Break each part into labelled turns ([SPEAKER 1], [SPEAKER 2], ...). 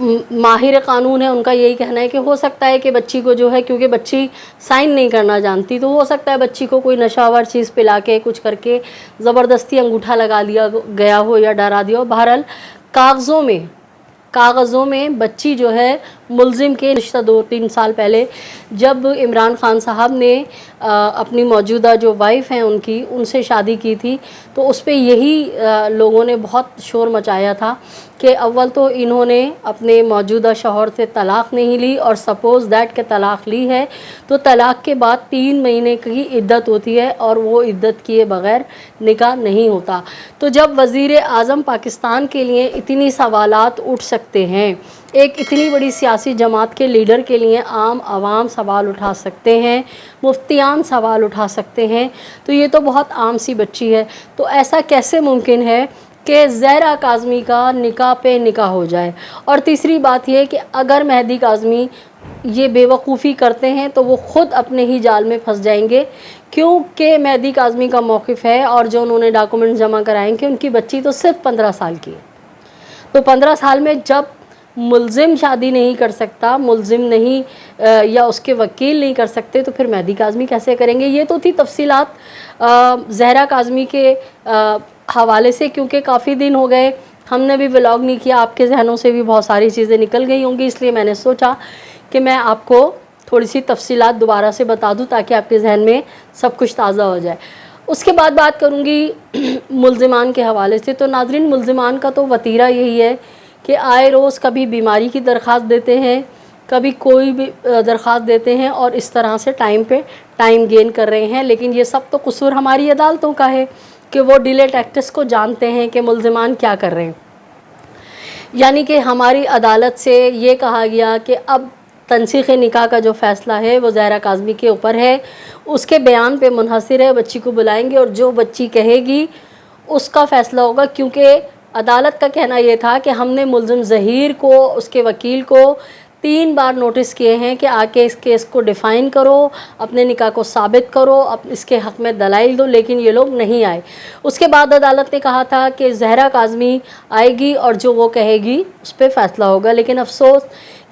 [SPEAKER 1] ماہر قانون ہے ان کا یہی کہنا ہے کہ ہو سکتا ہے کہ بچی کو جو ہے، کیونکہ بچی سائن نہیں کرنا جانتی، تو ہو سکتا ہے بچی کو کوئی نشہ آور چیز پلا کے کچھ کر کے زبردستی انگوٹھا لگا لیا گیا ہو یا ڈرا دیا ہو۔ بہرحال کاغذوں میں بچی جو ہے ملزم کے رشتہ 2-3 سال پہلے جب عمران خان صاحب نے اپنی موجودہ جو وائف ہیں ان سے شادی کی تھی، تو اس پہ یہی لوگوں نے بہت شور مچایا تھا کہ اول تو انہوں نے اپنے موجودہ شوہر سے طلاق نہیں لی، اور سپوز دیٹ کہ طلاق لی ہے تو طلاق کے بعد 3 مہینے کی عدت ہوتی ہے، اور وہ عدت کیے بغیر نکاح نہیں ہوتا۔ تو جب وزیر اعظم پاکستان کے لیے اتنی سوالات اٹھ سکتے ہیں، ایک اتنی بڑی سیاسی جماعت کے لیڈر کے لیے عام عوام سوال اٹھا سکتے ہیں، مفتیان سوال اٹھا سکتے ہیں، تو یہ تو بہت عام سی بچی ہے۔ تو ایسا کیسے ممکن ہے کہ زہرہ کاظمی کا نکاح پہ نکاح ہو جائے؟ اور تیسری بات یہ کہ اگر مہدی کاظمی یہ بے وقوفی کرتے ہیں تو وہ خود اپنے ہی جال میں پھنس جائیں گے، کیونکہ مہدی کاظمی کا موقف ہے، اور جو انہوں نے ڈاکومنٹ جمع کرائیں کہ ان کی بچی تو صرف 15 سال کی ہے۔ تو 15 سال میں جب ملزم شادی نہیں کر سکتا، ملزم نہیں یا اس کے وکیل نہیں کر سکتے، تو پھر مہدی کاظمی کیسے کریں گے؟ یہ تو تھی تفصیلات زہرہ کاظمی کے حوالے سے، کیونکہ کافی دن ہو گئے ہم نے بھی ولاگ نہیں کیا، آپ کے ذہنوں سے بھی بہت ساری چیزیں نکل گئی ہوں گی، اس لیے میں نے سوچا کہ میں آپ کو تھوڑی سی تفصیلات دوبارہ سے بتا دوں تاکہ آپ کے ذہن میں سب کچھ تازہ ہو جائے۔ اس کے بعد بات کروں گی ملزمان کے حوالے سے۔ تو ناظرین، ملزمان کا تو وتیرہ یہی ہے کہ آئے روز کبھی بیماری کی درخواست دیتے ہیں، کبھی کوئی بھی درخواست دیتے ہیں، اور اس طرح سے ٹائم پہ ٹائم گین کر رہے ہیں۔ لیکن یہ سب تو قصور ہماری عدالتوں کا ہے کہ وہ ڈیلے ٹیکٹس کو جانتے ہیں کہ ملزمان کیا کر رہے ہیں۔ یعنی کہ ہماری عدالت سے یہ کہا گیا کہ اب تنسیخ نکاح کا جو فیصلہ ہے وہ زہرہ کاظمی کے اوپر ہے، اس کے بیان پہ منحصر ہے، بچی کو بلائیں گے اور جو بچی کہے گی اس کا فیصلہ ہوگا، کیونکہ عدالت کا کہنا یہ تھا کہ ہم نے ملزم ظہیر کو، اس کے وکیل کو 3 بار نوٹس کیے ہیں کہ آ کے اس کیس کو ڈیفائن کرو، اپنے نکاح کو ثابت کرو، اس کے حق میں دلائل دو، لیکن یہ لوگ نہیں آئے۔ اس کے بعد عدالت نے کہا تھا کہ زہرہ کاظمی آئے گی اور جو وہ کہے گی اس پہ فیصلہ ہوگا، لیکن افسوس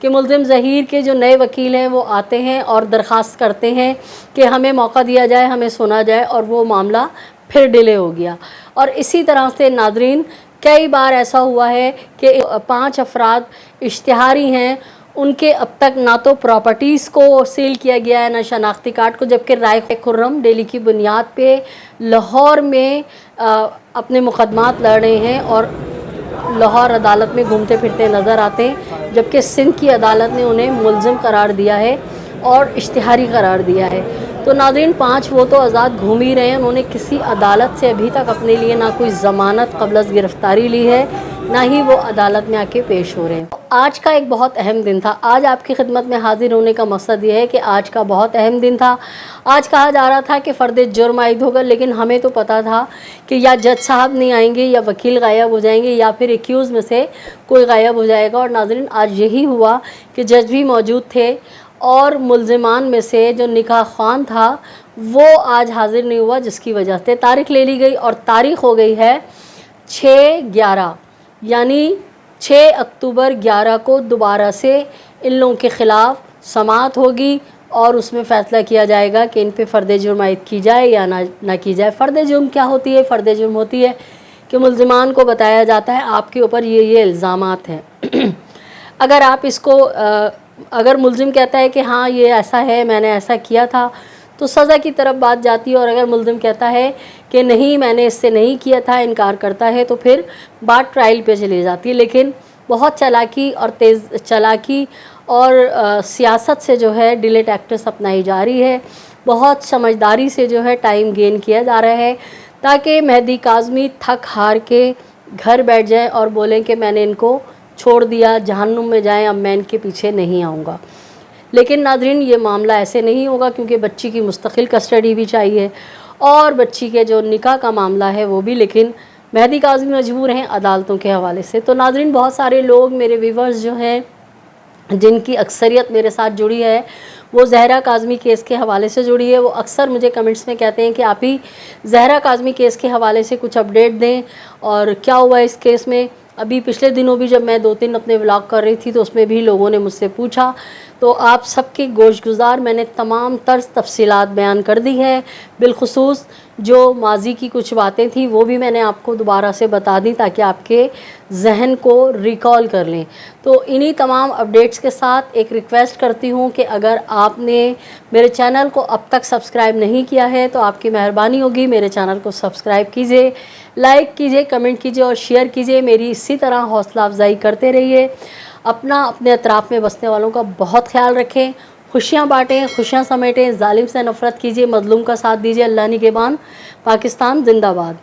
[SPEAKER 1] کہ ملزم ظہیر کے جو نئے وکیل ہیں وہ آتے ہیں اور درخواست کرتے ہیں کہ ہمیں موقع دیا جائے، ہمیں سنا جائے، اور وہ معاملہ پھر ڈیلے ہو گیا۔ اور اسی طرح سے ناظرین، کئی بار ایسا ہوا ہے کہ 5 افراد اشتہاری ہیں، ان کے اب تک نہ تو پراپرٹیز کو سیل کیا گیا ہے، نہ شناختی کارڈ کو، جبکہ رائے خرم ڈیلی کی بنیاد پہ لاہور میں اپنے مقدمات لڑ رہے ہیں اور لاہور عدالت میں گھومتے پھرتے نظر آتے ہیں، جبکہ سندھ کی عدالت نے انہیں ملزم قرار دیا ہے اور اشتہاری قرار دیا ہے۔ تو ناظرین، 5 وہ تو آزاد گھوم ہی رہے ہیں، انہوں نے کسی عدالت سے ابھی تک اپنے لیے نہ کوئی ضمانت قبل از گرفتاری لی ہے، نہ ہی وہ عدالت میں آ کے پیش ہو رہے ہیں۔ آج کا ایک بہت اہم دن تھا۔ آج آپ کی خدمت میں حاضر ہونے کا مقصد یہ ہے کہ آج کا بہت اہم دن تھا۔ آج کہا جا رہا تھا کہ فرد جرم عائد ہوگا، لیکن ہمیں تو پتا تھا کہ یا جج صاحب نہیں آئیں گے، یا وکیل غائب ہو جائیں گے، یا پھر ایکیوز میں سے کوئی غائب ہو جائے گا۔ اور ناظرین، آج یہی ہوا کہ جج بھی موجود تھے، اور ملزمان میں سے جو نکاح خوان تھا وہ آج حاضر نہیں ہوا، جس کی وجہ سے تاریخ لے لی گئی، اور تاریخ ہو گئی ہے 6/11، یعنی 6 اکتوبر 11 کو دوبارہ سے ان لوگوں کے خلاف سماعت ہوگی، اور اس میں فیصلہ کیا جائے گا کہ ان پہ فرد جرم عائد کی جائے یا نہ کی جائے۔ فرد جرم کیا ہوتی ہے؟ فرد جرم ہوتی ہے کہ ملزمان کو بتایا جاتا ہے آپ کے اوپر یہ الزامات ہیں۔ اگر آپ اس کو اگر ملزم کہتا ہے کہ ہاں یہ ایسا ہے، میں نے ایسا کیا تھا، تو سزا کی طرف بات جاتی ہے، اور اگر ملزم کہتا ہے کہ نہیں میں نے اس سے نہیں کیا تھا، انکار کرتا ہے، تو پھر بات ٹرائل پہ چلی جاتی ہے۔ لیکن بہت چالاکی اور تیز چالاکی اور سیاست سے جو ہے ڈیلے ٹیکٹس اپنائی جا رہی ہے، بہت سمجھداری سے جو ہے ٹائم گین کیا جا رہا ہے، تاکہ مہدی کاظمی تھک ہار کے گھر بیٹھ جائیں اور بولیں کہ میں نے ان کو چھوڑ دیا، جہنم میں جائیں، اب میں ان کے پیچھے نہیں آؤں گا۔ لیکن ناظرین، یہ معاملہ ایسے نہیں ہوگا، کیونکہ بچی کی مستقل کسٹڈی بھی چاہیے، اور بچی کے جو نکاح کا معاملہ ہے وہ بھی، لیکن مہدی کاظمی مجبور ہیں عدالتوں کے حوالے سے۔ تو ناظرین، بہت سارے لوگ میرے ویورز جو ہیں، جن کی اکثریت میرے ساتھ جڑی ہے، وہ زہرہ کاظمی کیس کے حوالے سے جڑی ہے، وہ اکثر مجھے کمنٹس میں کہتے ہیں کہ آپ ہی زہرہ کاظمی کیس کے حوالے سے کچھ اپڈیٹ دیں، اور کیا ہوا اس کیس میں۔ ابھی پچھلے دنوں بھی جب میں 2-3 اپنے ولاگ کر رہی تھی تو اس میں بھی لوگوں نے مجھ سے پوچھا، تو آپ سب کے گوش گزار میں نے تمام طرز تفصیلات بیان کر دی ہے، بالخصوص جو ماضی کی کچھ باتیں تھیں وہ بھی میں نے آپ کو دوبارہ سے بتا دی تاکہ آپ کے ذہن کو ریکال کر لیں۔ تو انہی تمام اپڈیٹس کے ساتھ ایک ریکویسٹ کرتی ہوں کہ اگر آپ نے میرے چینل کو اب تک سبسکرائب نہیں کیا ہے تو آپ کی مہربانی ہوگی میرے چینل کو سبسکرائب کیجئے، لائک کیجئے، کمنٹ کیجئے اور شیئر کیجئے، میری اسی طرح حوصلہ افزائی کرتے رہیے۔ اپنے اطراف میں بسنے والوں کا بہت خیال رکھیں، خوشیاں بانٹیں، خوشیاں سمیٹیں، ظالم سے نفرت کیجئے، مظلوم کا ساتھ دیجئے۔ اللہ نگہبان، پاکستان زندہ باد۔